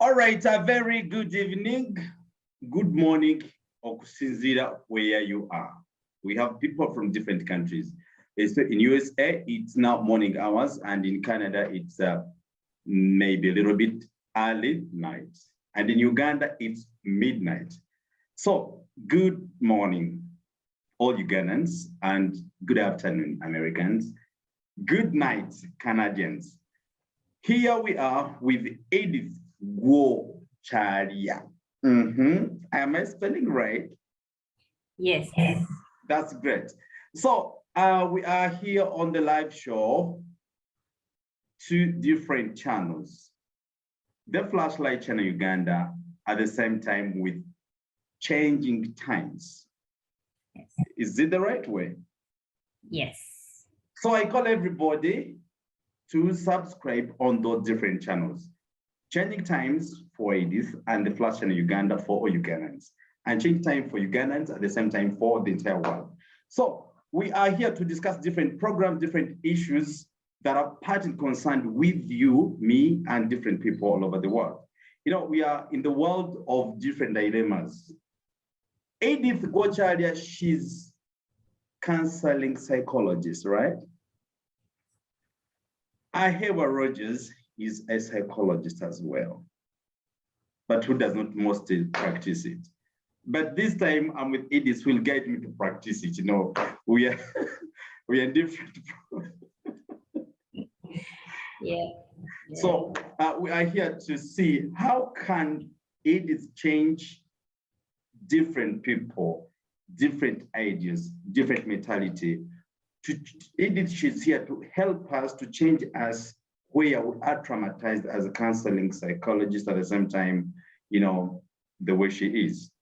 All right, a very good evening, good morning, or kusinzira where you are. We have people from different countries. In USA, it's now morning hours, and in Canada, it's maybe a little bit early night. And in Uganda, it's midnight. So good morning, all Ugandans, and good afternoon, Americans. Good night, Canadians. Here we are with Dr.Gwokyalya. Am I spelling right? Yes. That's great. So we are here on the live show, 2 different channels. The Flashlight channel Uganda at the same time with changing times. Yes. Is it the right way? Yes. So I call everybody to subscribe on those different channels. Changing times for Edith and the Flash channel Uganda for all Ugandans. And change time for Ugandans at the same time for the entire world. So we are here to discuss different programs, different issues that are partly concerned with you, me, and different people all over the world. You know, we are in the world of different dilemmas. Dr.Gwokyalya, she's counseling psychologist, right? Ahewa Rogers is a psychologist as well, but who does not mostly practice it. But this time I'm with Edith, who will guide me to practice it. You know, we are different. Yeah. So we are here to see how can Edith change different people, different ideas, different mentality. Edith, she's here to help us to change us where we are traumatized as a counseling psychologist at the same time, you know, the way she is.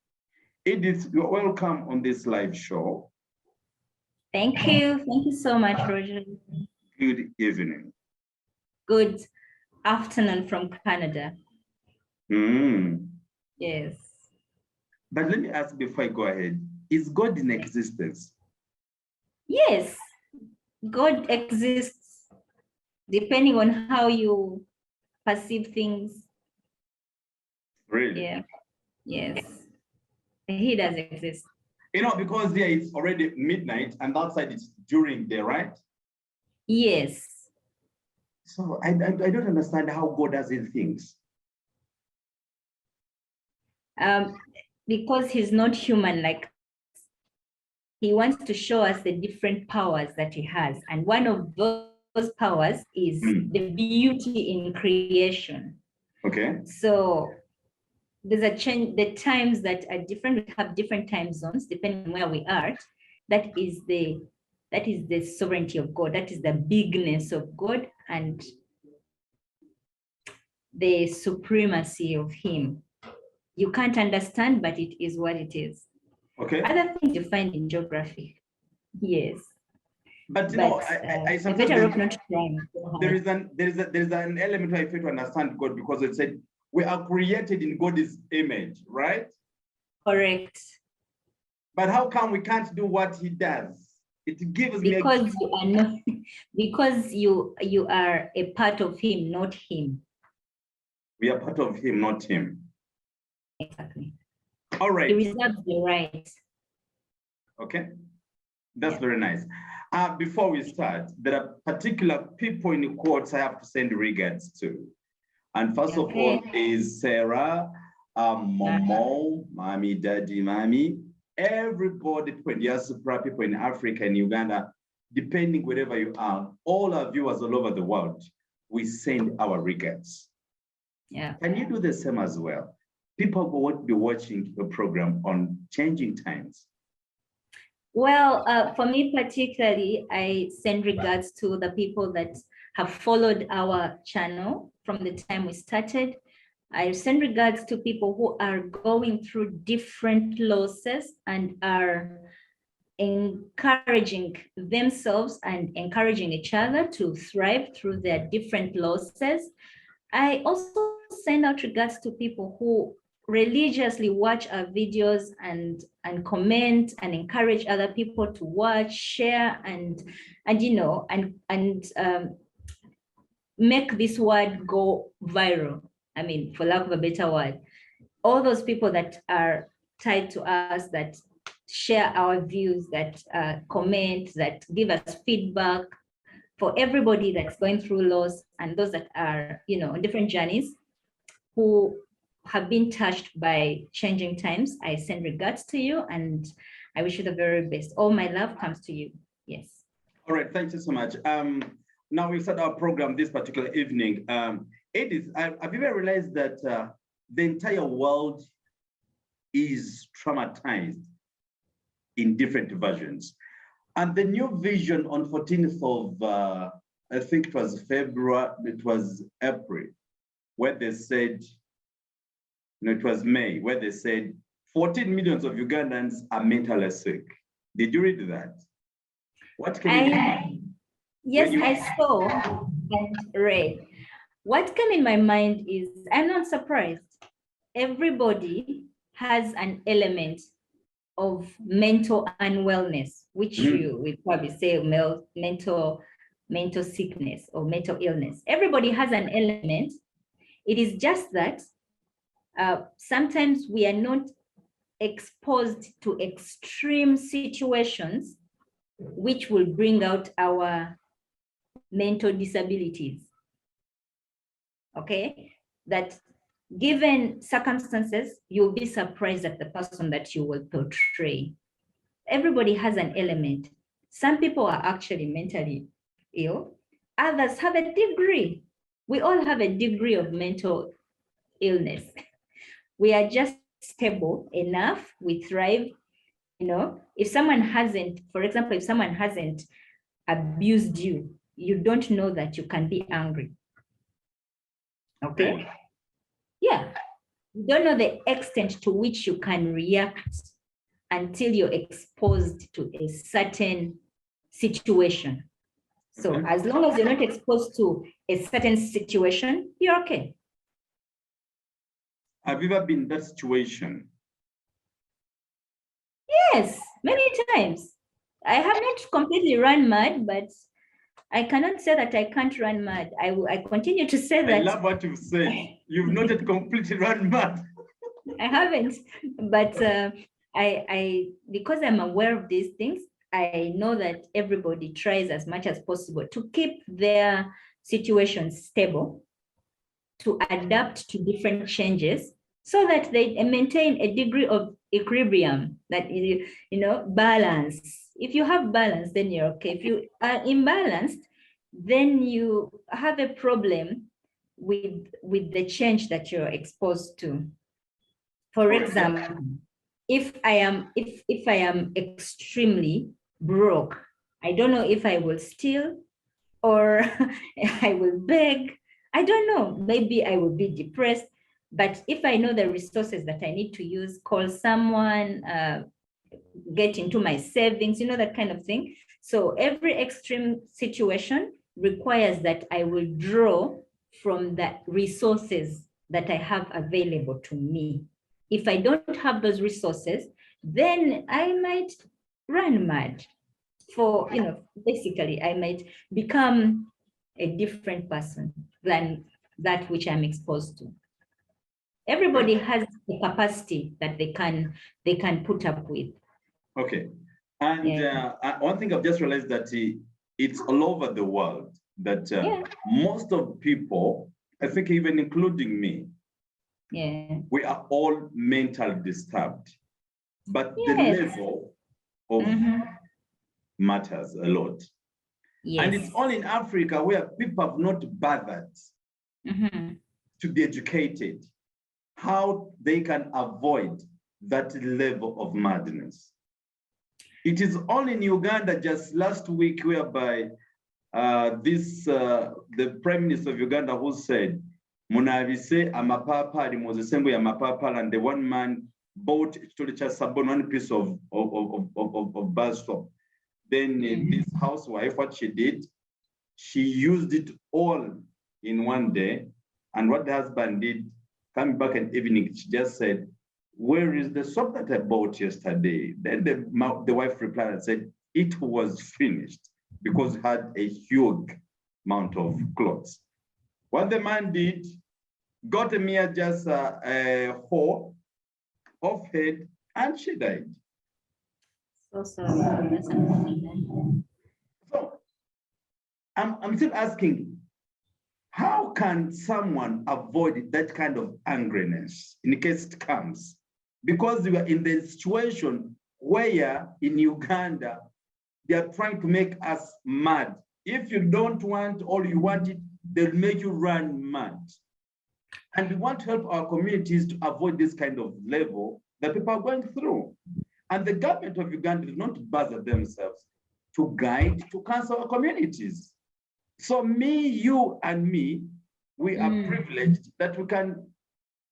Edith, you're welcome on this live show. Thank you. Thank you so much, Roger. Good evening. Good afternoon from Canada. Yes. But let me ask before I go ahead, is God in existence? Yes, God exists depending on how you perceive things. Really? Yeah. Yes. He does exist. You know, because there it's already midnight and outside it's during day, right? Yes. So I don't understand how God does these things. Because he's not human like us. He wants to show us the different powers that he has. And one of those powers is the beauty in creation. Okay. So there's a change, the times that are different, we have different time zones depending on where we are. That is the sovereignty of God. That is the bigness of God and the supremacy of him. You can't understand, but it is what it is. Okay. Other things you find in geography. Yes. But you know, I sometimes better off not trying. there is an element where I fail to understand God because it said we are created in God's image, right? Correct. But how come we can't do what he does? It gives me because you are not, because you are a part of him, not him. We are part of him, not him. Exactly. All right. He reserves the right. Okay. That's very nice. Before we start, there are particular people in the quotes I have to send regards to. And first of all is Sarah, Momo, Mommy, Daddy, Mommy, everybody, people in diaspora, people in Africa and Uganda, depending wherever you are, all our viewers all over the world, we send our regards. Yeah. Can you do the same as well? People who won't be watching the program on changing times. Well, for me particularly, I send regards to the people that have followed our channel from the time we started. I send regards to people who are going through different losses and are encouraging themselves and encouraging each other to thrive through their different losses. I also send out regards to people who religiously watch our videos and comment and encourage other people to watch, share, and you know, and make this word go viral. I mean, for lack of a better word, all those people that are tied to us, that share our views, that comment, that give us feedback, for everybody that's going through loss and those that are, on different journeys who have been touched by changing times, I send regards to you and I wish you the very best. All my love comes to you. Yes. All right, thank you so much. Now we start our program this particular evening. Edith, have you ever realized that the entire world is traumatized in different versions? And the new vision on 14th of, I think it was February, it was April, where they said, no, it was May, where they said 14 millions of Ugandans are mentally sick. Did you read that? What can you do? Yes, I saw and read. What came in my mind is, I'm not surprised. Everybody has an element of mental unwellness, which we probably say mental sickness or mental illness. Everybody has an element. It is just that sometimes we are not exposed to extreme situations which will bring out our mental disabilities. Okay, that given circumstances, you'll be surprised at the person that you will portray. Everybody has an element. Some people are actually mentally ill. Others have a degree. We all have a degree of mental illness. We are just stable enough. We thrive. If someone hasn't, for example, if someone hasn't abused you, you don't know that you can be angry. Okay? Yeah. You don't know the extent to which you can react until you're exposed to a certain situation. So as long as you're not exposed to a certain situation, you're okay. Have you ever been in that situation? Yes, many times. I have not completely run mad, but I cannot say that I can't run mad. I continue to say that. I love what you've said. You've not yet completely run mad. I haven't, but I because I'm aware of these things, I know that everybody tries as much as possible to keep their situation stable, to adapt to different changes, so that they maintain a degree of equilibrium, that balance. If you have balance, then you're okay. If you are imbalanced, then you have a problem with the change that you're exposed to. For example, if I am extremely broke, I don't know if I will steal or I will beg. I don't know. Maybe I will be depressed. But if I know the resources that I need to use, call someone, get into my savings, that kind of thing. So every extreme situation requires that I will draw from the resources that I have available to me. If I don't have those resources, then I might run mad. Basically, I might become a different person than that which I'm exposed to. Everybody has the capacity that they can put up with. Okay. And one thing I've just realized that it's all over the world that most of people, I think even including me, we are all mentally disturbed. But the level of matters a lot. Yes. And it's only in Africa where people have not bothered to be educated how they can avoid that level of madness. It is only in Uganda just last week whereby the Prime Minister of Uganda who said, Munavise amapapa limozesembo ya mapapa, and the one man bought one piece of bar soap. Then this housewife, what she did, she used it all in one day. And what the husband did, coming back in the evening, she just said, where is the soap that I bought yesterday? Then the wife replied and said, it was finished because it had a huge amount of clothes. What the man did, got a mere just a whole off head, and she died. So sorry. That's unfortunate. So I'm still asking, how can someone avoid that kind of angriness in case it comes? Because we are in the situation where in Uganda, they are trying to make us mad. If you don't want or you want it, they'll make you run mad. And we want to help our communities to avoid this kind of level that people are going through. And the government of Uganda did not bother themselves to guide, to counsel our communities. So me, you, and me, we are privileged that we can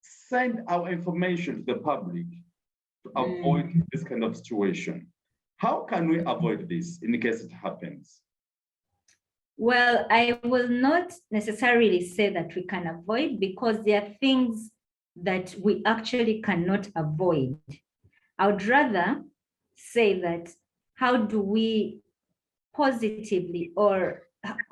send our information to the public to avoid this kind of situation. How can we avoid this in case it happens? Well, I will not necessarily say that we can avoid, because there are things that we actually cannot avoid. I would rather say that how do we positively, or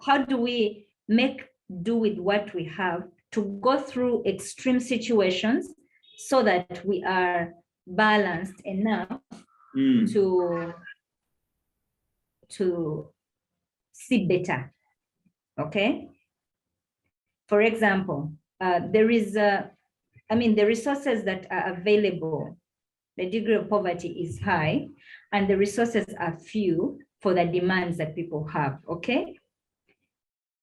how do we make do with what we have to go through extreme situations so that we are balanced enough to see better. Okay. For example, there is the resources that are available, the degree of poverty is high, and the resources are few for the demands that people have. Okay.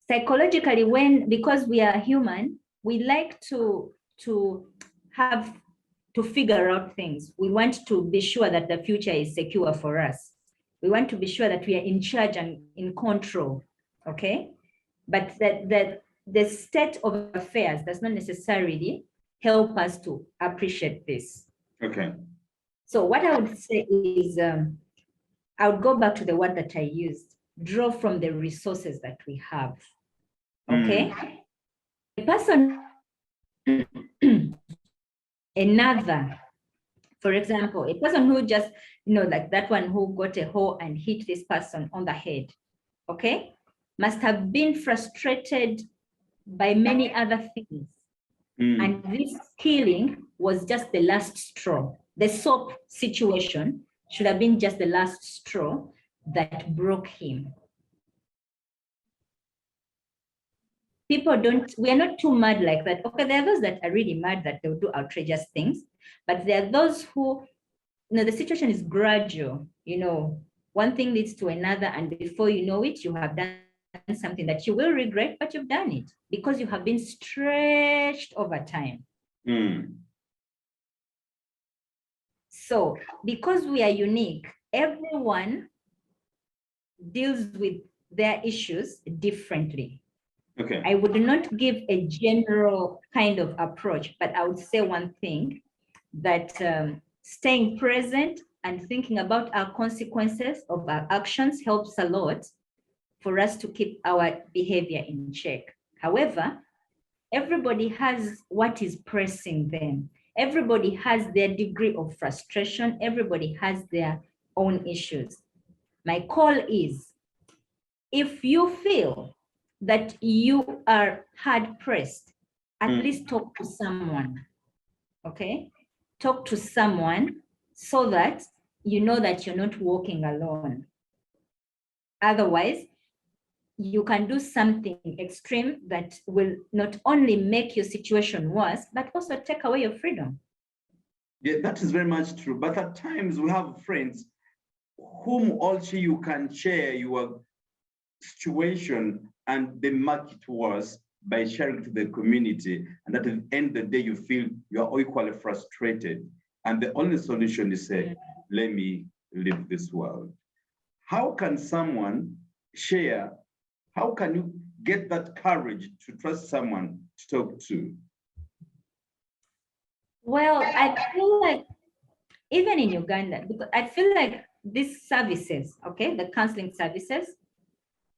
Psychologically, because we are human, we like to figure out things. We want to be sure that the future is secure for us. We want to be sure that we are in charge and in control. Okay. But that the state of affairs does not necessarily help us to appreciate this. Okay. So what I would say is, I would go back to the word that I used, draw from the resources that we have. Okay. A person, for example, a person who just, like that one who got a hoe and hit this person on the head, okay, must have been frustrated by many other things. And this killing was just the last straw. The soap situation should have been just the last straw that broke him. We are not too mad like that. Okay, there are those that are really mad that they'll do outrageous things, but there are those who, the situation is gradual, one thing leads to another, and before you know it, you have done something that you will regret, but you've done it because you have been stretched over time. So because we are unique, everyone deals with their issues differently. Okay. I would not give a general kind of approach, but I would say one thing, that staying present and thinking about our consequences of our actions helps a lot for us to keep our behavior in check. However, everybody has what is pressing them. Everybody has their degree of frustration. Everybody has their own issues. My call is, if you feel that you are hard pressed, at least talk to someone, okay? Talk to someone so that you know that you're not walking alone. Otherwise, you can do something extreme that will not only make your situation worse, but also take away your freedom. Yeah, that is very much true. But at times we have friends whom also you can share your situation and they mark it worse by sharing to the community. And at the end of the day, you feel you are equally frustrated. And the only solution is say, let me leave this world. How can someone share? How can you get that courage to trust someone to talk to? Well, I feel like even in Uganda, because I feel like these services, okay, the counseling services,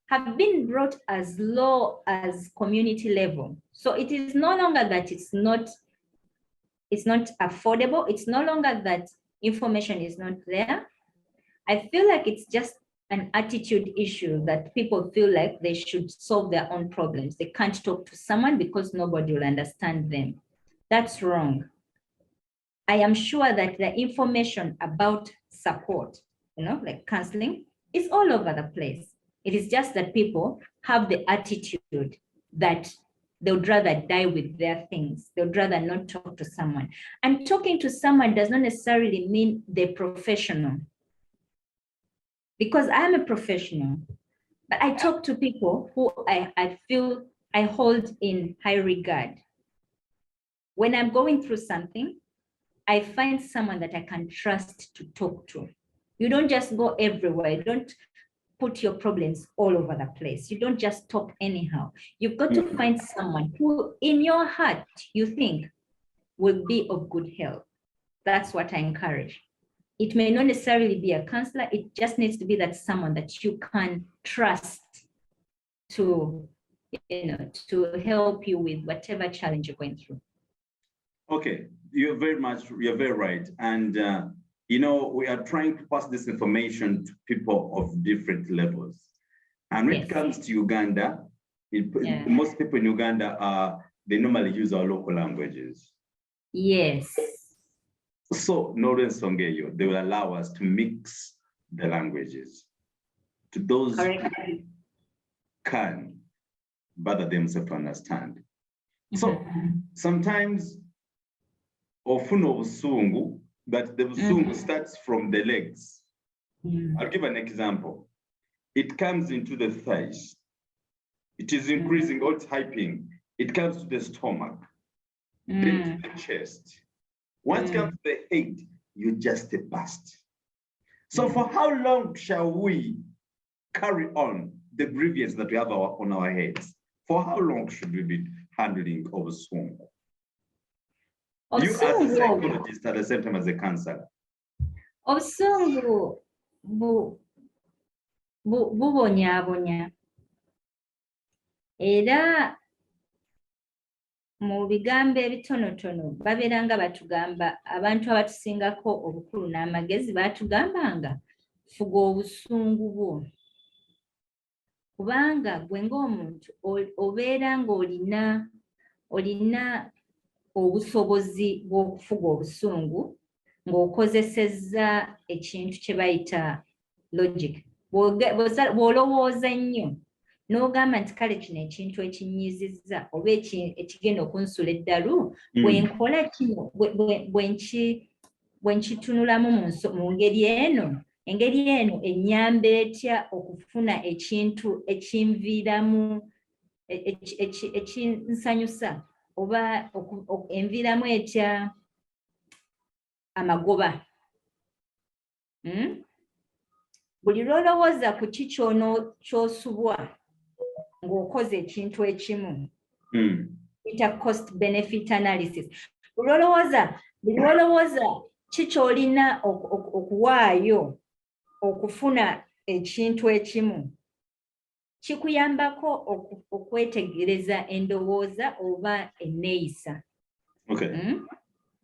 have been brought as low as community level. So it is no longer that it's not affordable. It's no longer that information is not there. I feel like it's just an attitude issue that people feel like they should solve their own problems. They can't talk to someone because nobody will understand them. That's wrong. I am sure that the information about support, like counseling, is all over the place. It is just that people have the attitude that they would rather die with their things. They would rather not talk to someone. And talking to someone does not necessarily mean they're professional. Because I'm a professional, but I talk to people who I feel I hold in high regard. When I'm going through something, I find someone that I can trust to talk to. You don't just go everywhere. You don't put your problems all over the place. You don't just talk anyhow. You've got to find someone who in your heart you think will be of good help. That's what I encourage. It may not necessarily be a counselor. It just needs to be that someone that you can trust to, to help you with whatever challenge you're going through. Okay, you're very right. And, we are trying to pass this information to people of different levels. And when it comes to Uganda, most people in Uganda, they normally use our local languages. Yes. So, Northern Songeyo, they will allow us to mix the languages to those who can bother themselves to understand. So, sometimes, often Busungu, but the Busungu starts from the legs. I'll give an example. It comes into the thighs. It is increasing, or it's hyping. It comes to the stomach, then to the chest. Once it comes to the head, you just burst. So for how long shall we carry on the grievance that we have on our heads? For how long should we be handling Obusungu? You as a psychologist at the same time as a counselor. Obusungu bubonyabonya. Era mu bigambo ebitonotono babeeranga batugamba, abantu abatusingako obukulu n'amagezi batugambanga fuga obusungu bwo. Kubanga gwe ng'omuntu obeera ng'olina obusobozi bw'okufuga obusungu ng'okozesezza ekintu kye bayita logic. Bw'olowooza nnyo n'ogamba nti kale kino ekintu ekinyizizza oba ekigenda okunsula eddalu bwenkola kino bwenkitunulamu mu ngeri eno, engeri eno ennyamba etya okufuna ekintu ekinviiramu ekinsanyusa oba enviiramu etya amagoba. Buli lw'olowooza ku ky'osubwa ng'okoze ekintu ekimu, bita cost benefit analysis. Buli lw'olowooza kikyolina okuwaayo okufuna ekintu ekimu, kikuyambako okwetegereza endowooza oba enneeyisa.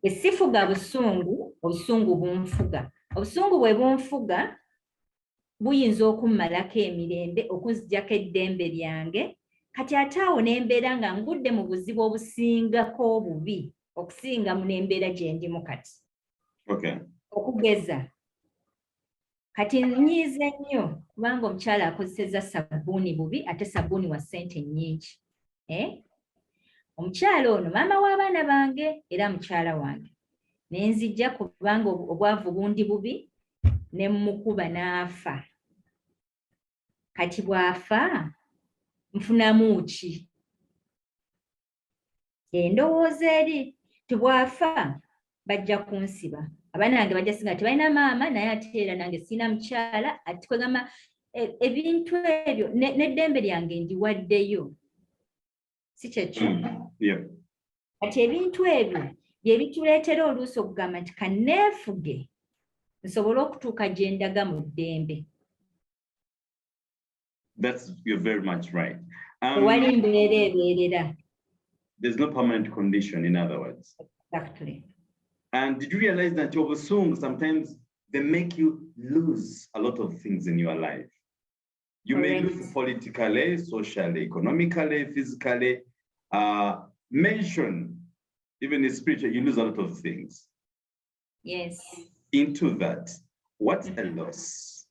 Esifuga busungu, obusungu bunfuga. Obusungu bwe bunfuga buyinza okummalako emirembe, okunzijjako eddembe lyange, kati ate awo n'embeera nga ngudde mu buzibu obusingako obubi okusinga mu n'embeera gye ndimu kati. Okugeza, kati nyiize nnyo kubanga omukyala akozesezza sabbuuni bubi, ate sabbuuni wa ssente nnyingi. Omukyala ono maama w'abaana bange era mukyala wange. Ne nzijja kubanga obwavu bundi bubi, ne mmukuba n'afa. Kati bw'afa nfunamu ki? Endowooza eri tibw'afa bajja kunsiba. Abaana bange bajja singa tebalina maama naye ate era nange sina mukyala, ati kwegamba ebintu ebyo n'eddembe lyange ndiwaddeyo. Si kyekyo? Kati ebintu ebyo bye bituleetera oluusi okugamba nti kanneefuge nsobole okutuuka gye ndaga mu ddembe. You're very much right. Tewali mbeera ebeerera. There's no permanent condition, in other words. Exactly. And did you realize that your songs sometimes they make you lose a lot of things in your life? You may lose politically, socially, economically, physically, mention, even in spiritual, you lose a lot of things. Yes. Into that, what's a loss?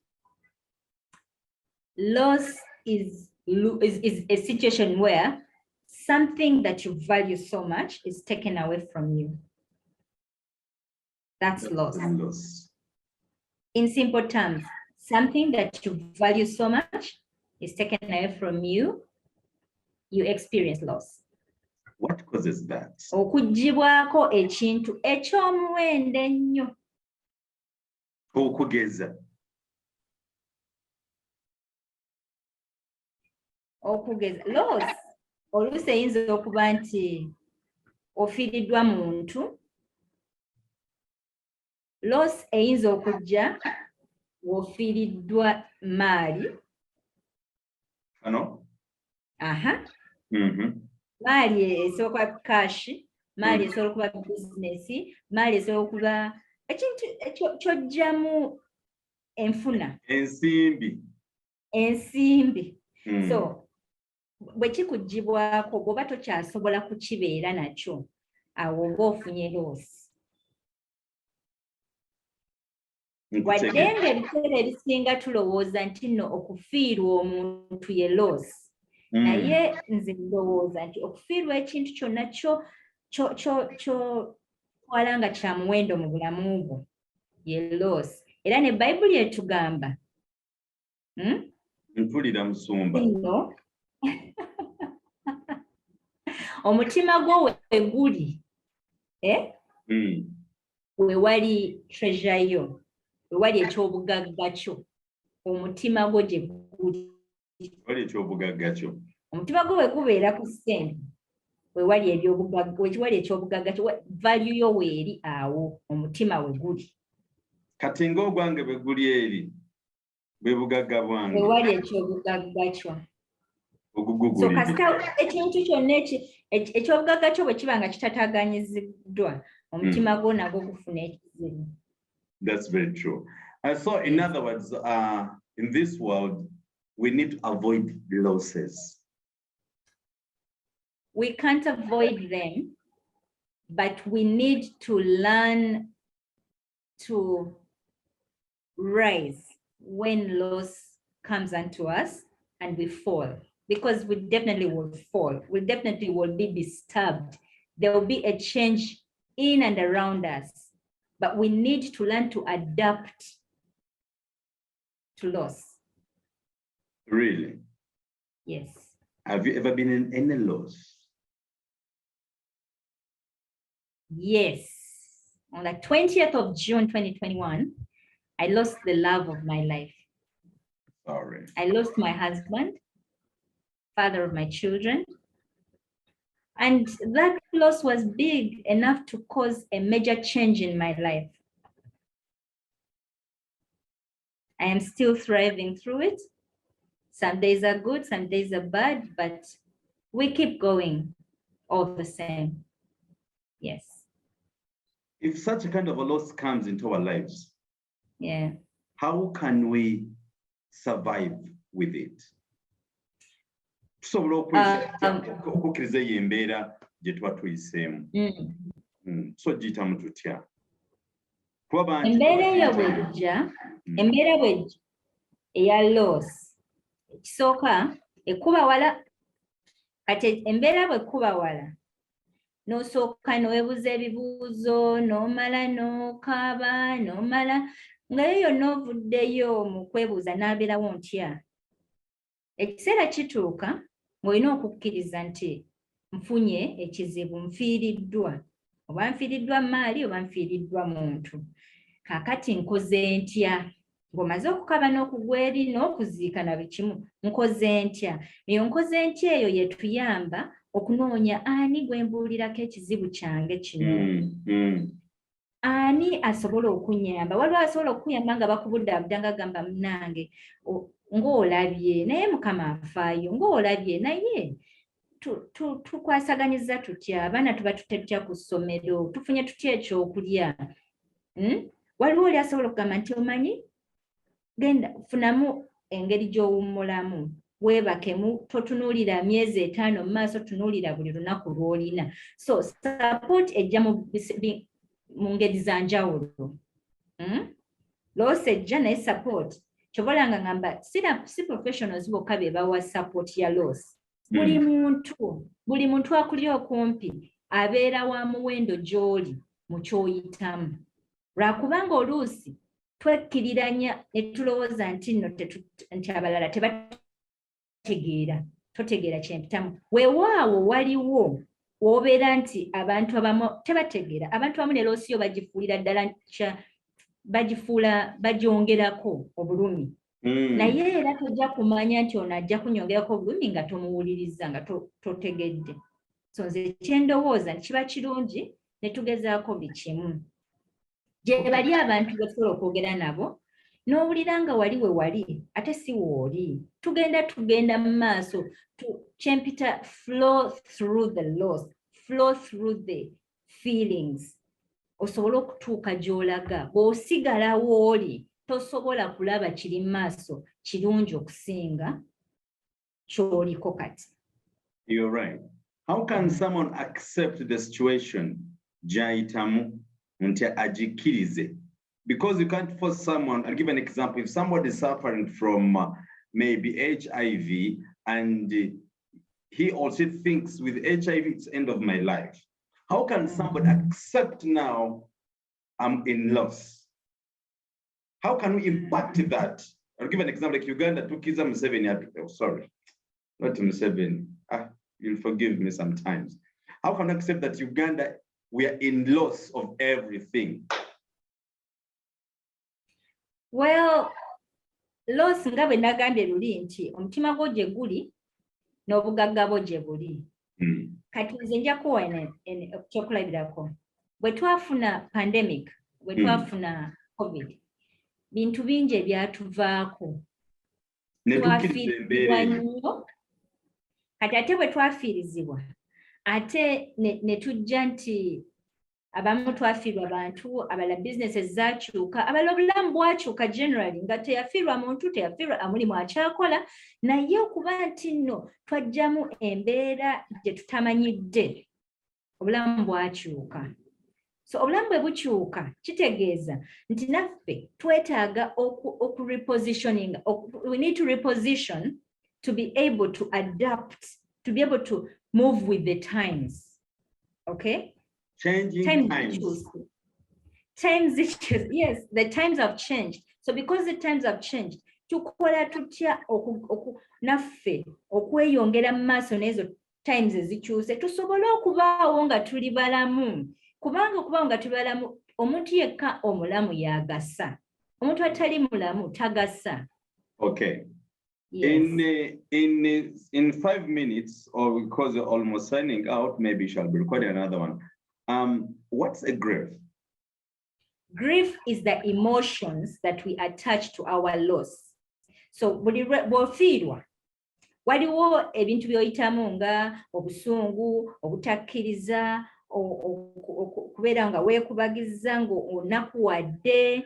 Loss is a situation where something that you value so much is taken away from you. That's loss. Loss. In simple terms, something that you value so much is taken away from you, you experience loss. What causes that? Okugibwako ekintu ekyomuwendo ennyo. Okugeza. Okugeza. Loss. Oluusi eyinza okuba nti ofiiriddwa muntu. Loss eyinza okujja ofiiriddwa maali. Ano? Aha. Maali esobola kuba cash, maali esobola okuba business, maali esobola okuba ekintu ky'oggyamu enfuna. Ensimbi. So, bwe kikugibwako bw'oba tokyasobola kukibeera nakyo, awo oba ofunye loss. Wadde ng'ebiseera ebisinga tulowooza nti nno okufiirwa omuntu ye loss. Naye nze ndowooza nti okufiirwa ekintu kyonna ky'otwala nga kya muwendo mu bulamu bwo ye loss. Era ne Bayibuli etugamba. Mpulira musumba. Omutima gwo we guli, we wali treasure yo, we wali ekyobugagga kyo, omutima gwo gye guli. Wali ekyobugagga kyo. Omutima gwo we gubeera ku ssente, we wali ekyobugagga kyo, value yo weeri awo, omutima we guli. Kati ng'ogwange bwe guli eri, bwe bugagga bwange. We wali ekyobugagga kyo. So kasita ekintu kyonna ekyobugagga kyo bwe kiba nga kitataganyiziddwa, omutima gwo nagwo gufuna ekizibu. That's very true. So in other words, in this world, we need to avoid losses. We can't avoid them, but we need to learn to rise when loss comes unto us and we fall. Because we definitely will fall. We definitely will be disturbed. There will be a change in and around us. But we need to learn to adapt to loss. Really? Yes. Have you ever been in any loss? Yes. On the 20th of June, 2021, I lost the love of my life. Sorry. I lost my husband, father of my children. And that loss was big enough to cause a major change in my life. I am still thriving through it. Some days are good, some days are bad, but we keep going all the same. Yes. If such a kind of a loss comes into our lives, yeah, how can we survive with it? So gita mututya. Embeera bw'ejja eya loss ekisooka ekuba wala, kati embeera bw'ekuba wala n'osooka n'oweebuuza ebibuuzo n'omala n'okaaba n'omala nga yo yonna ovuddeyo mu kwebuuza n'abeerawo ntya. Ekiseera kituuka ng'olina okukkiriza nti nfunye ekizibu, nfiiriddwa, oba nfiiriddwa maali oba nfiiriddwa muntu. Kaakati nkoze ntya? Ng'omaze okukaba n'okugwa eri n'okuziika na buli kimu, nkoze ntya? Eyo nkoze ntya eyo yetuyamba okunoonya ani gwe mbuulirako ekizibu kyange kino. Ani asobola okunyamba? Waliwo asobola okuyamba nga bakubuddaabudda nga gamba munnange ng'olabye, naye Mukama afaayo, ng'olabye, naye tukwasaganyiza tutya, abaana tuba tutya ku ssomero, tufunye tutya ekyokulya. Waliwo oli asobola okugamba nti omanyi, genda funamu engeri gy'owummulamu weebakemu totunuulira myezi 5 mu maaso tunuulira buli lunaku lw'olina so support ejja mu ngeri za njawulo loss ejja naye support kyobalanga ngamba si professionals bokka be bawa support ya loss buli muntu akuli okumpi abeera wa muwendo gy'oli mu kyoyitamu lwakubanga oluusi twekkiriranya ne tulowooza nti abalala totegeera kyempitamu weewaawo waliwo wobeera nti abantu abamu tebategeera abantu abamu ne loosi yo bagifuulira ddala bagyongerako obulumi naye era tojja kumanya nti ono ajja kunyongerako obulumi nga tomuwuliriza nga totegedde so nze kyendowooza kiba kirungi ne tugezaako buli kimu gye bali abantu betusobola okwogera nabo n'owulira nga wali we wali ate si wooli tugenda mu maaso kyempita flow through the loss flow through the feelings osobola okutuuka gy'olaga bw'osigala wooli tosobola kulaba kiri mu maaso kirungi okusinga ky'oliko kati. You're right. How can someone accept the situation gy'ayitamu nti agikkirize? Because you can't force someone. I'll give an example. If somebody is suffering from maybe HIV and he also thinks with HIV it's the end of my life, how can somebody accept now I'm in loss? How can we impact that? I'll give an example like Uganda took Kiza Museveni. Oh, sorry, not Museveni. You'll forgive me sometimes. How can I accept that Uganda, we are in loss of everything? Well, loss nga bwe nagambye luli nti omutima gwo gye guli n'obugagga bwo gye buli. Kati nze nja kuwa ekyokulabirako. Bwe twafuna pandemic, bwe twafuna COVID, bintu bingi ebyatuvaako. Twafiirizibwa nnyo. Kati ate bwe twafiirizibwa, ate ne tujja nti abamu twafiirwa bantu, abala businesses zaakyuka, abala obulamu bwakyuka generally nga teyafiirwa muntu, teyafiirwa amulimu akyakola, naye okuba nti nno twajjamu embeera gye tutamanyidde, obulamu bwakyuka. So obulamu bwe bukyuka kitegeeza nti naffe twetaaga repositioning. We need to reposition to be able to adapt, to be able to move with the times. Okay? Changing times. Times issues. Yes, the times have changed. So because the times have changed, tukola tutya naffe okweyongera mu maaso n'ezo times ezikyuse tusobole okubaawo nga tuli balamu. Kubanga okubawo nga tuli balamu, omuntu yekka omulamu yagasa. Omuntu atali mulamu tagasa. Okay. Yes. In 5 minutes, or because we're almost signing out, maybe we shall be recording another one. What's a grief? Grief is the emotions that we attach to our loss. So bw'ofiirwa waliwo ebintu by'oyitamu nga obusungu, obutakkiriza, okubeera nga weekubagiza nga onakuwadde,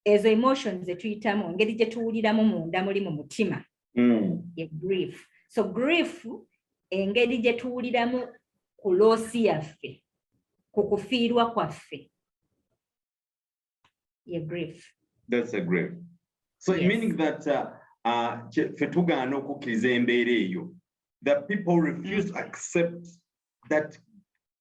ezo emotions zetuyitamu engeri gye tuwuliramu munda muli mu mutima ye grief. So grief engeri gye tuwuliramu ku loosi yaffe, ku kufiirwa kwaffe, ye grief. That's a grief. So yes. Meaning that fetugaana okukkiriza embeera eyo, that people refuse to accept that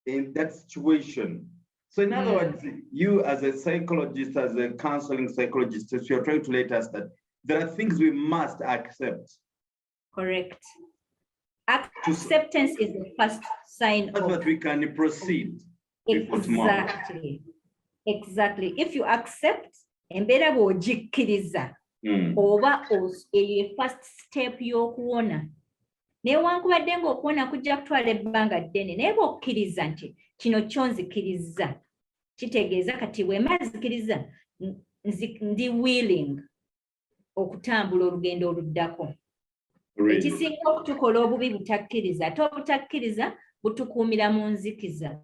in that situation. So in other words, you as a psychologist, as a counseling psychologist, you're trying to let us that there are things we must accept. Correct. Acceptance is the first sign so that we can proceed. Exactly. Exactly. If you accept, embeera bw'ogikkiriza, oba eyo first step y'okuwona. Newankubadde ng'okuwona kujja kutwala ebbanga ddene, naye bw'okkiriza nti kino kyonzikiriza, kitegeeza kati bw'emazikiriza ndi willing okutambula olugendo oluddako. Ekisinga okutukola obubi butakkiriza, ate obutakkiriza butukuumira mu nzikiza.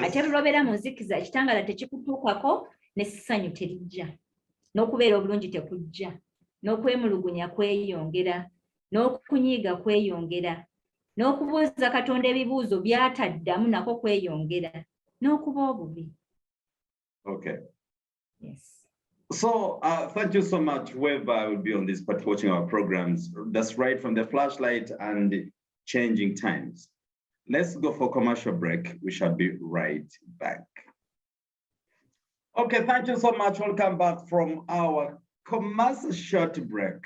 Ate bwe obeera mu nzikiza, ekitangaala tekikutuukako n'essanyu terijja. n'okubeera obulungi tekujja, n'okwemulugunya kweyongera, n'okunyiiga kweyongera, n'okubuuza Katonda ebibuuzo by'ataddamu nako kweyongera, n'okuba obubi. Okay. Yes. So thank you so much, whoever will be on this part watching our programs. That's right from the flashlight and changing times. Let's go for commercial break. We shall be right back. Okay, thank you so much. Welcome back from our commercial short break.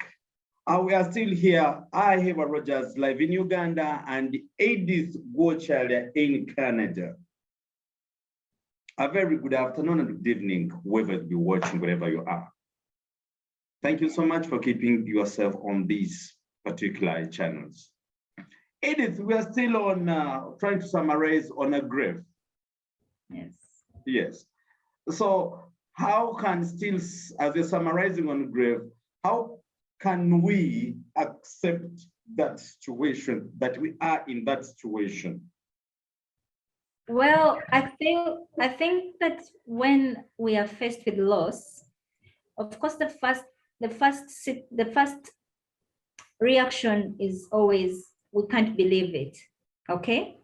We are still here. I have Rogers live in Uganda and Dr.Gwokyalya in Canada. A very good afternoon and good evening, whoever you're watching, wherever you are. Thank you so much for keeping yourself on these particular channels. Edith, we are still on trying to summarize on a graph. Yes. Yes. So how can still, as we're summarizing on a graph, how can we accept that situation, that we are in that situation? Well, I think that when we are faced with loss, of course, the first reaction is always, we can't believe it, okay?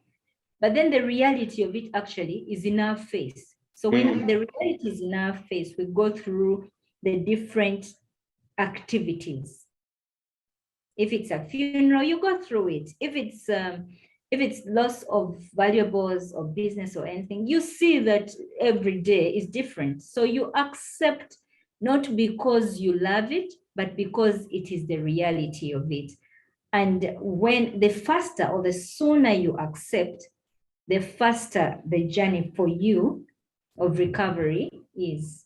But then the reality of it actually is in our face. So when the reality is in our face, we go through the different activities. If it's a funeral, you go through it. If it's loss of valuables or business or anything, you see that every day is different. So you accept, not because you love it, but because it is the reality of it. And when the faster or the sooner you accept, the faster the journey for you of recovery is.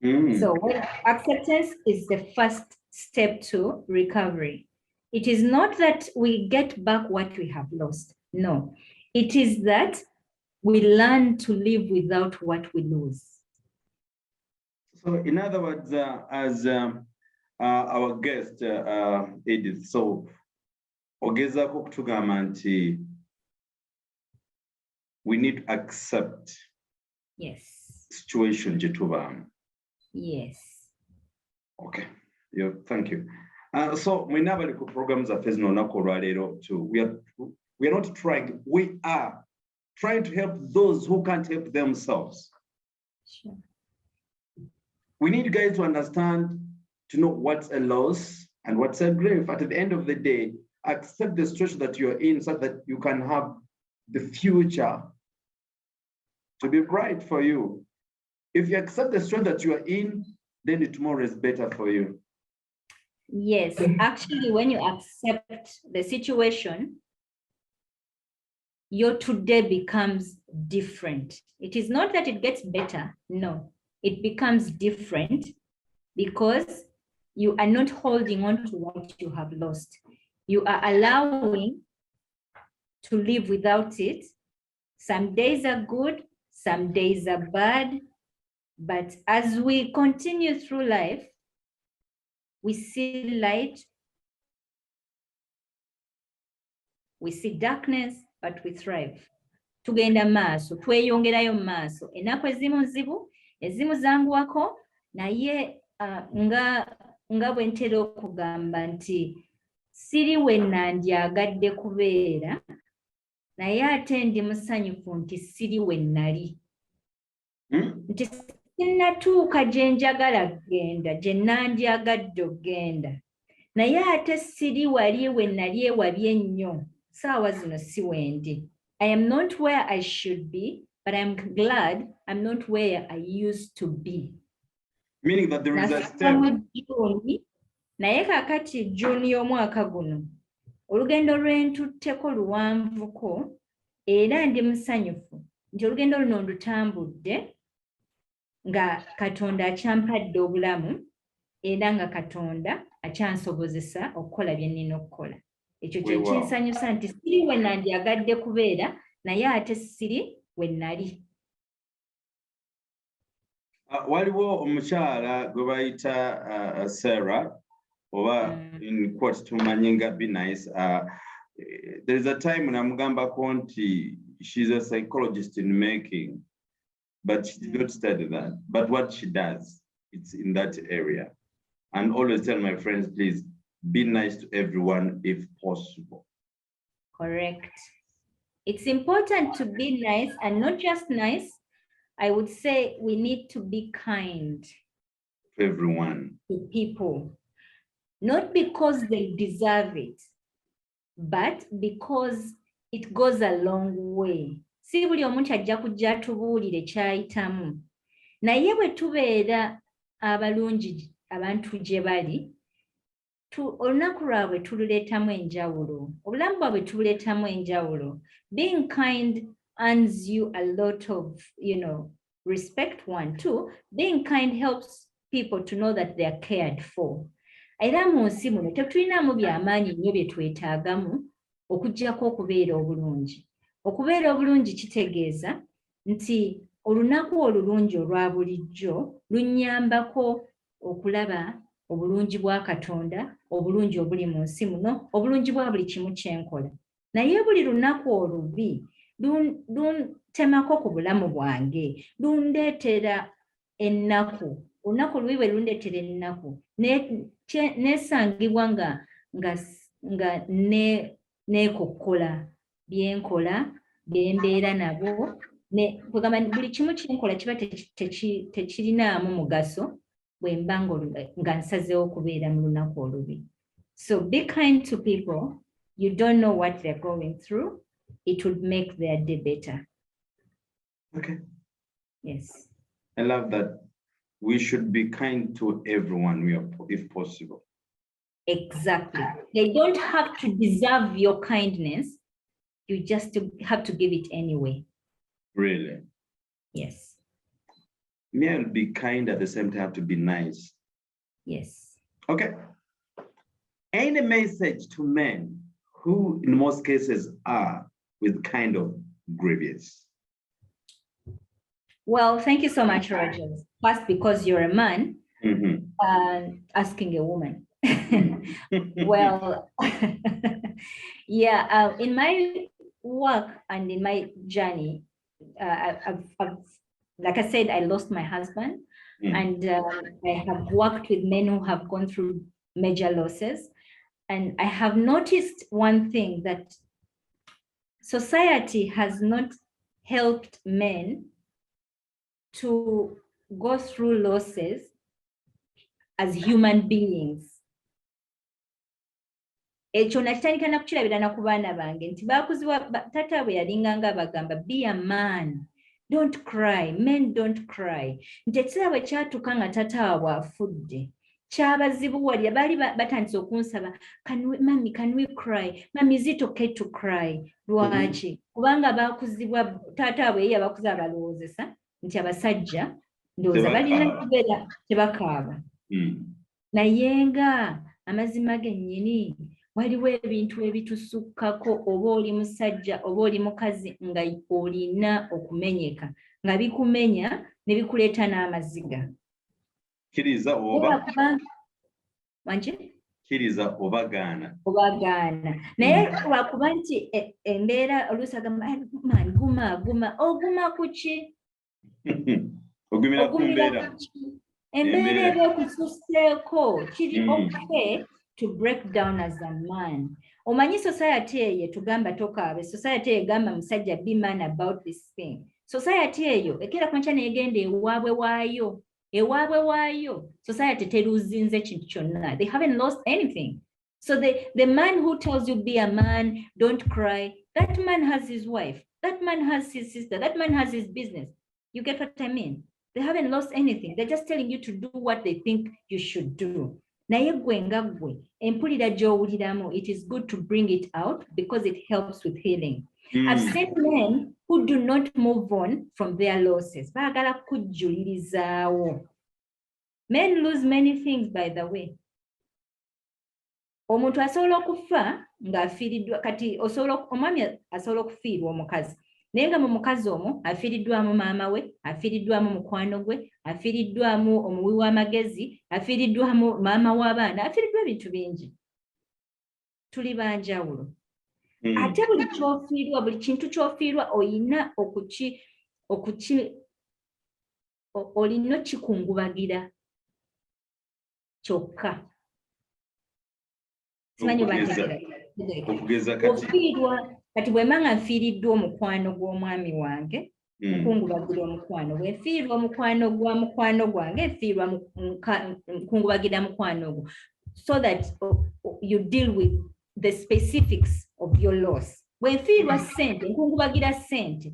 So when acceptance is the first step to recovery. It is not that we get back what we have lost. No, it is that we learn to live without what we lose. So in other words, as our guest, Edith, so ogeza kutugamba nti we need to accept situation gye. Yes. Okay. Yeah, thank you. So we never look programs of too. We are not trying, we are trying to help those who can't help themselves. Sure. We need you guys to understand, to know what's a loss and what's a grief. At the end of the day, accept the situation that you're in so that you can have the future to be bright for you. If you accept the situation that you are in, then tomorrow is better for you. Yes, actually, when you accept the situation, your today becomes different. It is not that it gets better, no. It becomes different because you are not holding on to what you have lost. You are allowing to live without it. Some days are good, some days are bad, but as we continue through life, we see light, we see darkness, but we thrive. Tugenda maaso, tweyongerayo maaso. Ennaku ezimu nzibu, ezimu zanguwako, naye nga bwe ntera okugamba nti siri we nandyagadde kubeera, naye ate ndi musanyufu nti siri we nali. Nti sinnatuuka gye njagala kugenda, gye nandyagadde okugenda. Naye ate siri wali we nali ewali ennyo, saawa zino si wendi. I am not where I should be, but I'm glad I'm not where I used to be. Meaning that there is a step. Naye kakati June y'omwaka guno, olugendo lwentutteko luwanvuko, era ndi musanyufu nti olugendo luno ndutambudde nga Katonda akyampadde obulamu, era nga Katonda akyansobozesa okukola bye nnina okukola. Ekyo kye kinsanyusa nti siri we nandyagadde kubeera, naye ate siri we nali. Waliwo omukyala gwe bayita Sarah, oba in quotes tumanyi nga Be Nice. There is a time when namugambako nti she's a psychologist in making. but she did not study that. But what she does, it's in that area. And always tell my friends, please be nice to everyone if possible. Correct. It's important to be nice, and not just nice. I would say we need to be kind To everyone. to people, not because they deserve it, but because it goes a long way. Si buli omuntu ajja kujja tubuulire kyayitamu. Naye bwe tubeera abalungi abantu gye bali, olunaku lwabwe tululeetamu enjawulo. Obulamu bwabwe tubuleetamu enjawulo. Being kind earns you a lot of, respect, one. Two, being kind helps people to know that they are cared for. Era mu nsi muno tetulinamu byamaanyi nnyo bye twetaagamu okuggyako okubeera obulungi. Okubeera obulungi kitegeeza nti olunaku olulungi olwa bulijjo lunnyambako okulaba obulungi bwa Katonda, obulungi obuli mu nsi muno, obulungi bwa buli kimu kye nkola. Naye buli lunaku olubi luntemako ku bulamu bwange, lundeetera ennaku. Olunaku olubi bwe lundeetera ennaku, neesangibwa nga neekokkola bye nkola, bye mbeera nabo. Kugamba buli kimu kye nkola kiba tekirinaamu mugaso bwe mba nga nsazeewo okubeera mu lunaku olubi. So be kind to people. You don't know what they're going through. It would make their day better. Okay. Yes. I love that. We should be kind to everyone if possible. Exactly. They don't have to deserve your kindness. You just have to give it anyway. Really? Yes. Me, I'll be kind at the same time, have to be nice. Yes. Okay. Any message to men who in most cases are with kind of grievous? Well, thank you so much, Rogers. First, because you're a man, asking a woman. Well, yeah, in my work and in my journey, I've like I said, I lost my husband, and I have worked with men who have gone through major losses. And I have noticed one thing, that society has not helped men to go through losses as human beings. Ekyo nakitandika nakukirabira na ku baana bange nti baakuzibwa taata bwe yalinganga bagamba, be a man, don't cry, men don't cry. Nti ekiseera bwe kyatuuka nga taata waabwe afudde, kyabazibuwalira, baali batandise okunsaba, mami, can we cry? Mami, is it okay to cry? Lwaki? Kubanga baakuzibwa, taata waabwe ye yabakuza abalowoozesa nti abasajja ndowooza balina kubeera tebakaaba. Naye nga amazima gennyini waliwo ebintu ebitusukkako, oba oli musajja oba oli mukazi, nga olina okumenyeka, nga bikumenya ne bikuleeta n'amaziga. Kiriza oba wanje? Kiriza oba gaana. Oba gaana. Naye lwakuba nti embeera oluusi agamba, man, guma. Oguma ku ki? Ogumira ku mbeera. Embeera eba ekususseeko, kiri okay to break down as a man. Omanyi society eyo tugamba tokaabe, society eyo egamba musajja be man about this thing. Society eyo ekera ku nkya neegenda ewaabwe waayo. Society teruzinze kintu kyonna. They haven't lost anything. So the man who tells you be a man, don't cry, that man has his wife, that man has his sister, that man has his business. You get what I mean? They haven't lost anything. They're just telling you to do what they think you should do. Naye gwe nga gwe, empulira gy'owuliramu, it is good to bring it out because it helps with healing. I've seen men who do not move on from their losses. Baagala kujjulirizaawo. Men lose many things, by the way. Omuntu asobola okufa ng'afiiriddwa, kati omwami asobola okufiirwa omukazi. Naye nga mu mukazi omwo afiiriddwamu maama we, afiiriddwamu mukwano gwe, afiiriddwamu omuwi w'amagezi, afiiriddwamu maama w'abaana, afiiriddwa ebintu bingi. Tuli banjawulo. Ate buli ky'ofiirwa, buli kintu ky'ofiirwa oyina olina kikungubagira kyokka. Simanyi okugeza kati kati bwe manga nfiiriddwa omukwano gw'omwami wange nkungubagira omukwano bwe nfiirwa omukwano gwa mukwano gwange nfiirwa nkungubagira mukwano gwo, so that you deal with the specifics of your loss. Bwe nfiirwa ssente nkungubagira ssente.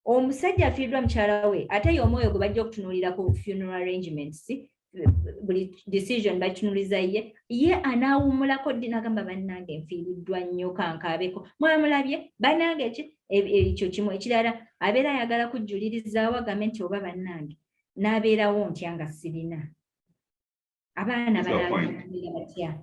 Omusajja afiiriddwa mukyala we ate ye omwoyo gwe bajja okutunuulira ku funeral arrangements, buli decision batunuliza ye anaawumulako ddi n'agamba bannange nfiiriddwa nnyo kankaabeko mwamulabye bannange ekyo kimu. Ekirala abeera ayagala kujjulirizaawo agambe nti oba bannange n'abeerawo ntya nga sirina abaana banaabeera batya.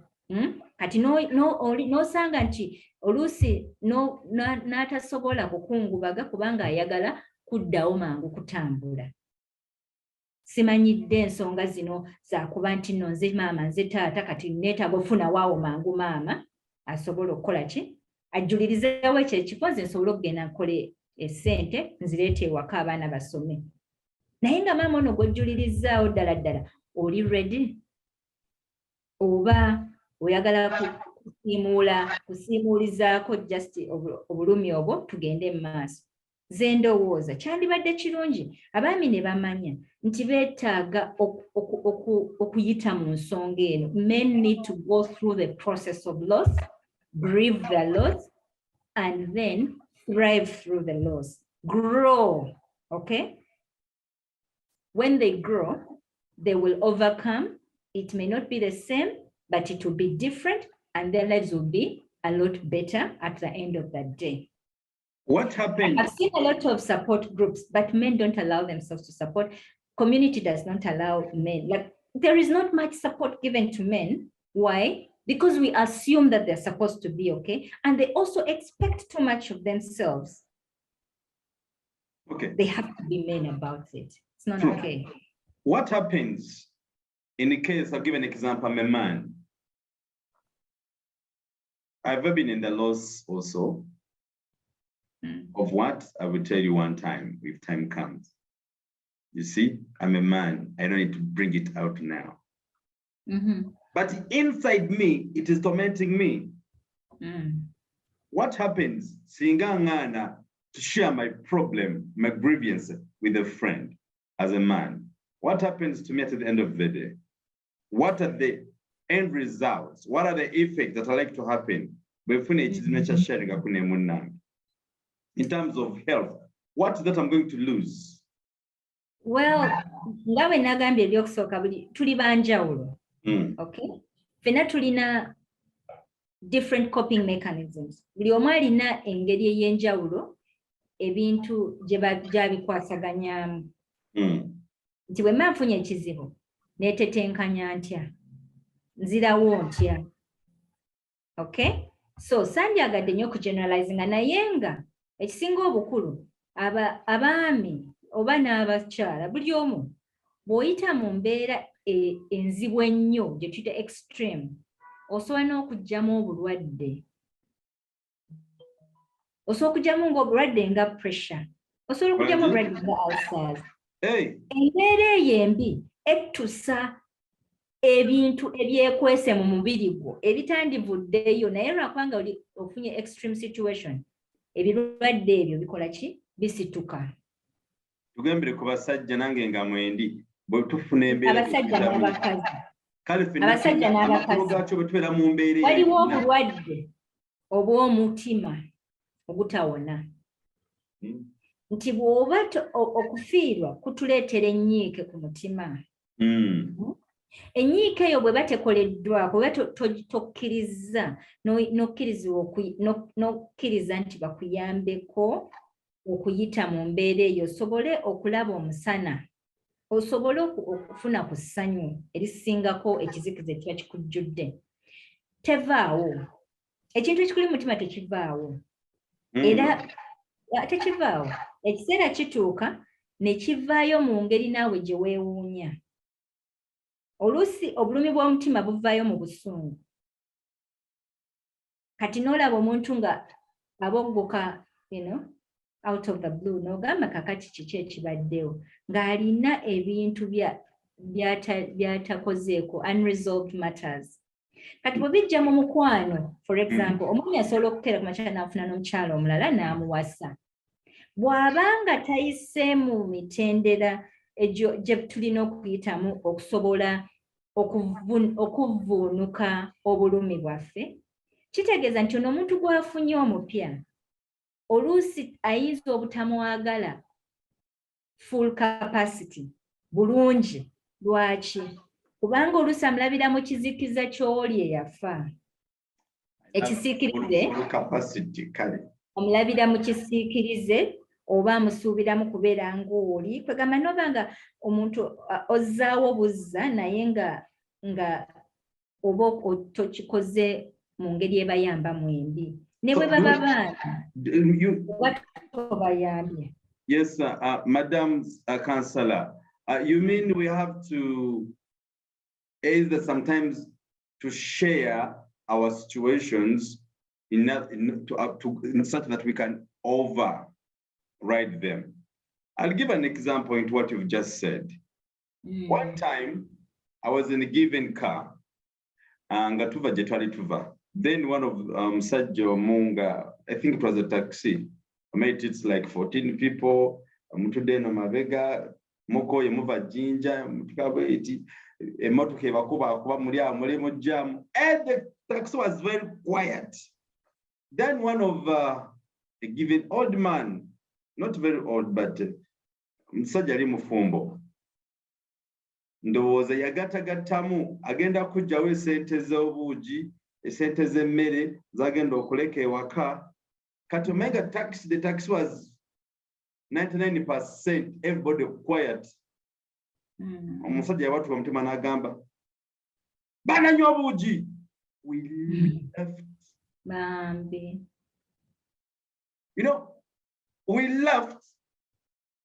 Kati n'osanga nti oluusi n'atasobola kukungubaga kubanga ayagala kuddawo mangu kutambula. Simanyidde ensonga zino zakuba nti nno nze maama nze taata kati neetaaga ofuna waawo mangu maama asobola okukola ki ajjulirizeewo ekyo ekifo nze nsobole okugenda nkole essente nzireete ewaka abaana basome. Naye nga maama ono gw'ojjulirizaawo ddala ddala oli ready oba oyagala kusiimuulizaako just obulumi obwo tugende mu maaso. Nze ndowooza kyandibadde kirungi abaami ne bamanya nti beetaaga okuyita mu nsonga eno. Men need to go through the process of loss, grieve their loss, and then thrive through the loss. Grow, okay? When they grow, they will overcome. It may not be the same, but it will be different, and their lives will be a lot better at the end of the day. What happened? I've seen a lot of support groups, but men don't allow themselves to support. Community does not allow men. Like, there is not much support given to men. Why? Because we assume that they're supposed to be okay, and they also expect too much of themselves. Okay. They have to be men about it. It's not okay. What happens in the case, I'll give an example, I'm a man. I've ever been in the loss also. Of what? I will tell you one time, if time comes. You see, I'm a man. I don't need to bring it out now. But inside me, it is tormenting me. What happens? Singangana to share my problem, my grievance with a friend as a man. What happens to me at the end of the day? What are the end results? What are the effects that are like to happen? In terms of health, what is that I'm going to lose? Well, nga bwe nagambye ebyokusooka tuli banjawulo. Okay? Fena tulina different coping mechanisms. Buli omu alina engeri ey'enjawulo ebintu gy'abikwasaganyaamu. Nti bwe mba nfunye ekizibu neetetenkanya ntya, nzirawo ntya. Okay? So sandyagadde nnyo okugeneralizinga naye nga ekisinga obukulu abaami oba n'abakyala buli omu bw'oyita mu mbeera enzibu ennyo gye tuyita extreme osobola n'okugyamu obulwadde. Osobola okugyamu ng'obulwadde nga pressure, osobola okugyamu obulwadde nga ulcers. Embeera eyo embi ettusa ebintu ebyekwese mu mubiri gwo ebitandivuddeyo naye lwakubanga oli ofunye extreme situation. Ebirwadde ebyo bikola ki? Bisituka. Tugambire ku basajja nange nga mwendi bwe tufuna embeera abasajja n'abakazi. Abasajja n'abakazi betubeera mu mbeera waliwo obulwadde obw'omutima ogutawona. Nti bw'oba okufiirwa kutuleetera ennyiike ku mutima. Ennyiike eyo bwe batekoleddwako bwe tokkiriza n'okkiriza nti bakuyambeko okuyita mu mbeera eyo osobole okulaba omusana, osobole okufuna ku ssanyu erisingako ekizikiza ekiba kikujjudde. Tevaawo. Ekintu ekikuli mu mutima tekivaawo. Era tekivaawo. Ekiseera kituuka ne kivaayo mu ngeri naawe gye weewuunya. Oluusi obulumi bw'omutima buvaayo mu busungu. Kati n'olaba omuntu nga aboggoka, out of the blue n'ogamba kakati kiki ekibaddewo ng'alina ebintu by'atakozeeko unresolved matters. Kati bwe bijja mu mukwano, for example, omwami asobola okukeera ku makya n'afuna n'omukyala omulala n'amuwasa. Bw'abanga tayise mu mitendera egyo gye tulina okuyitamu okusobola okuvvuunuka obulumi bwaffe, kitegeeza nti ono omuntu gw'afunye omupya oluusi ayinza obutamwagala full capacity bulungi. Lwaki? Kubanga oluusi amulabira mu kizikiza ky'oli eyafa. Ekisiikirize omulabira mu kisiikirize oba amusuubiramu kubeera ng'oli. Kwegamba n'obanga omuntu ozzaawo buzza naye nga oba tokikoze mu ngeri ebayamba mwembi. Ne bwe baba baana oba tobayambye. Yes, Madam Councillor, you mean we have to either sometimes to share our situations in such that we can override them. I'll give an example into what you've just said. One time, I was in a given car, and then one of Sajjo Munga, I think it was a taxi. I made it like 14 people. Mutudeno mabega, moko yemuva jinja, mutukabeti, emotuke bakuba mulia mulemo jam. And the taxi was very quiet. Then one of a given old man, not very old, but Msajali Mufumbo. Ndowooza yagatagattamu agenda kuggyawo esente z'obuugi, esente z'emmere zagenda okuleka ewaka. Kati omega taxi, the taxi was 99%, everybody quiet. Omusajja yawatuka omutima n'agamba, bananywa obuugi. We left. Bambi. You know, we left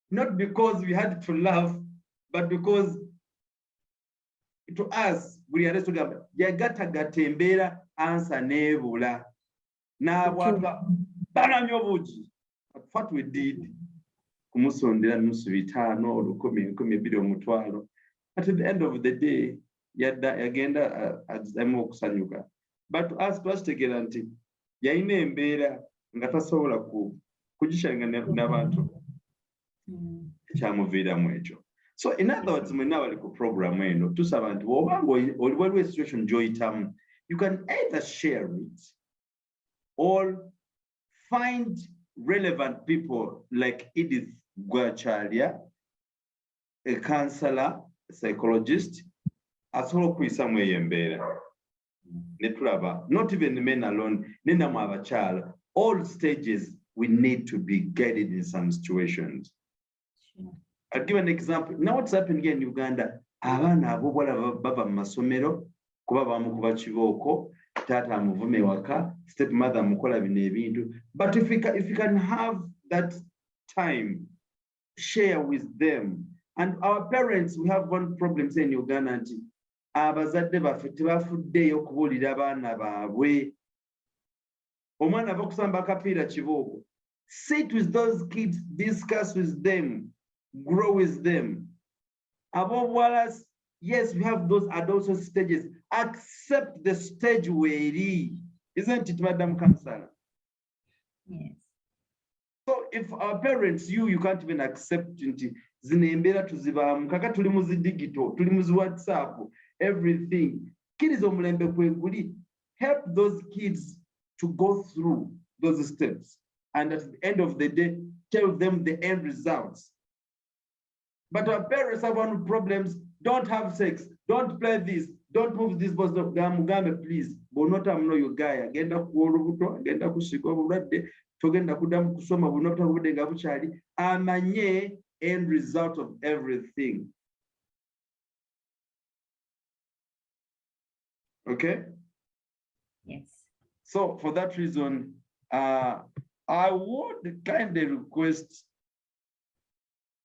not because we had to laugh, but because to us, we are to yagatagata embeera ansa neebula. N'abwatwa bananywa obuugi. What we did, kumusondera nusu bitaano, 10, 12 omutwalo. At the end of the day, yagenda azemu okusanyuka. But to us, twasitegeera nti yalina embeera nga tasobola kugishanga n'abantu ekyamuviiramu ekyo. So in other words, mwenna bali ku program eno tusaba nti bw'obanga waliwo situation gy'oyitamu, you can either share it or find relevant people like Edith Gwokyalya, a counselor, a psychologist, asobola okuyisamu eyo embeera. Not even the men alone, all stages we need to be guided in some situations. Sure. I'll give an example. Now what's happening here in Uganda, abana abobwala bava mu masomero kuba bamukuba kibooko, taata amuvume waka, stepmother amukola bino ebintu. But if we can have that time, share with them. And our parents, we have one problem in Uganda. Abazadde baffe tebafuddeyo okubuulira abaana baabwe. Omwana ava kusamba akapiira kibooko. Sit with those kids, discuss with them, grow with them. Above all, yes, we have those adult stages. Accept the stage we're, isn't it, Madam Councillor? Yes. So if our parents, you can't even accept it. Zinembera tuzibamu, kaka tuli mu digital, tuli mu WhatsApp, everything. Kids omulembe kweguli. Help those kids to go through those steps. And at the end of the day, tell them the end results. But our parents have one problems. Don't have sex. Don't play this. Don't move this bus. Mugambe, please. Bonota mno yo guy. Agenda kuolubuto. Agenda kushiko bulade. Togenda kudamu kusoma. Bonota budenga buchali. Amanye end result of everything. Okay? Yes. So for that reason, I would kindly request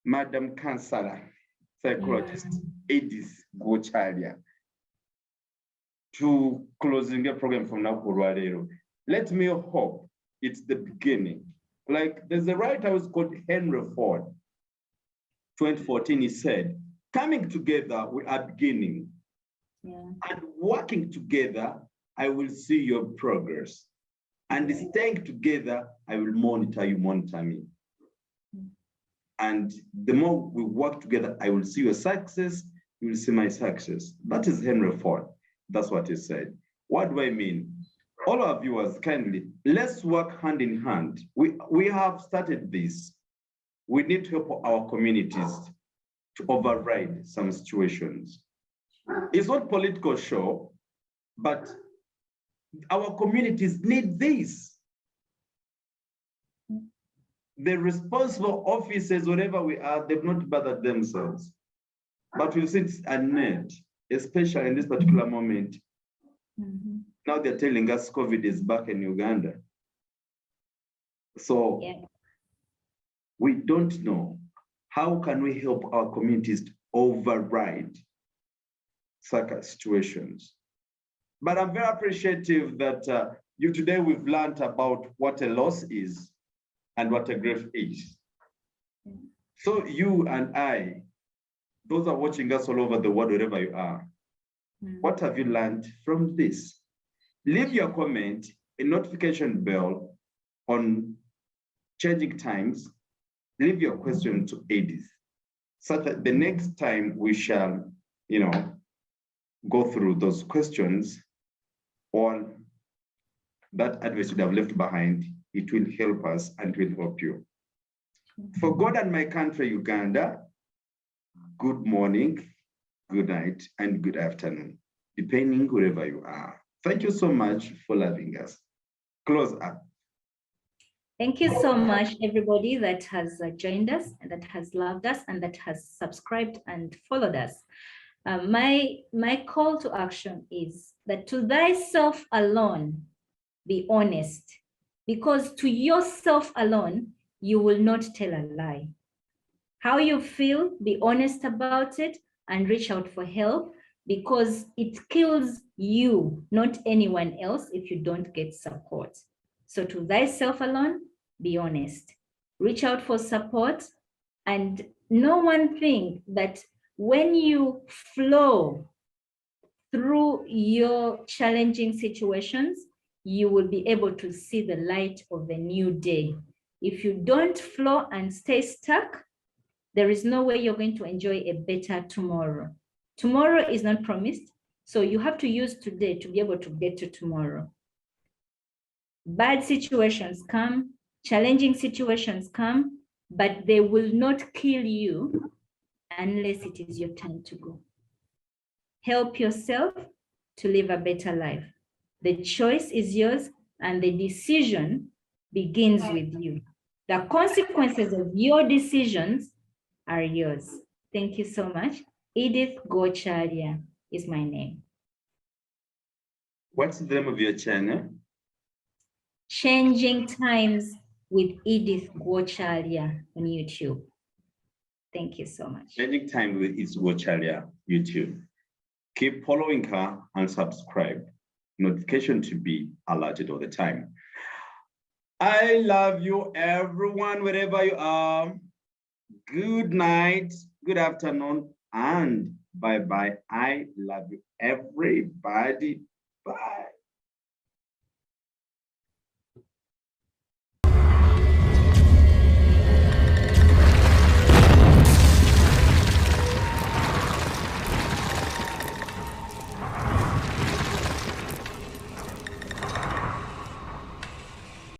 Madam Councillor, psychologist, Edith Gwokyalya, to closing the program from now. Let me hope it's the beginning Like there's a writer who's called Henry Ford. 2014, he said, coming together, we are beginning. Yeah. And working together, I will see your progress. And staying together, I will monitor you, monitor me. And the more we work together, I will see your success, you will see my success. That is Henry Ford. That's what he said. What do I mean? All our viewers, kindly, let's work hand in hand. We have started this. We need to help our communities to override some situations. It's not political show, but our communities need this. The responsible officers, wherever we are, they've not bothered themselves. But we've seen it's a need, especially in this particular moment. Now they're telling us COVID is back in Uganda. So we don't know. How can we help our communities to override such situations? But I'm very appreciative that you today we've learned about what a loss is and what a grief is. So you and I, those are watching us all over the world, wherever you are, what have you learned from this? Leave your comment, a notification bell on changing times. Leave your question to Edith, so that the next time we shall, go through those questions, or that advice you have left behind, it will help us and will help you. For God and my country, Uganda, good morning, good night, and good afternoon, depending wherever you are. Thank you so much for loving us. Close up. Thank you so much, everybody that has joined us, and that has loved us, and that has subscribed and followed us. My call to action is that to thyself alone, be honest, because to yourself alone, you will not tell a lie. How you feel, be honest about it and reach out for help, because it kills you, not anyone else, if you don't get support. So to thyself alone, be honest. Reach out for support, and know one thing, that when you flow through your challenging situations, you will be able to see the light of a new day. If you don't flow and stay stuck, there is no way you're going to enjoy a better tomorrow. Tomorrow is not promised, so you have to use today to be able to get to tomorrow. Bad situations come, challenging situations come, but they will not kill you unless it is your time to go. Help yourself to live a better life. The choice is yours, and the decision begins with you. The consequences of your decisions are yours. Thank you so much. Dr.Gwokyalya is my name. What's the name of your channel? Changing Times with Dr.Gwokyalya on YouTube. Thank you so much. Changing Time with Dr.Gwokyalya YouTube. Keep following her and subscribe. Notification to be alerted all the time. I love you, everyone, wherever you are. Good night, good afternoon, and bye-bye. I love you, everybody. Bye.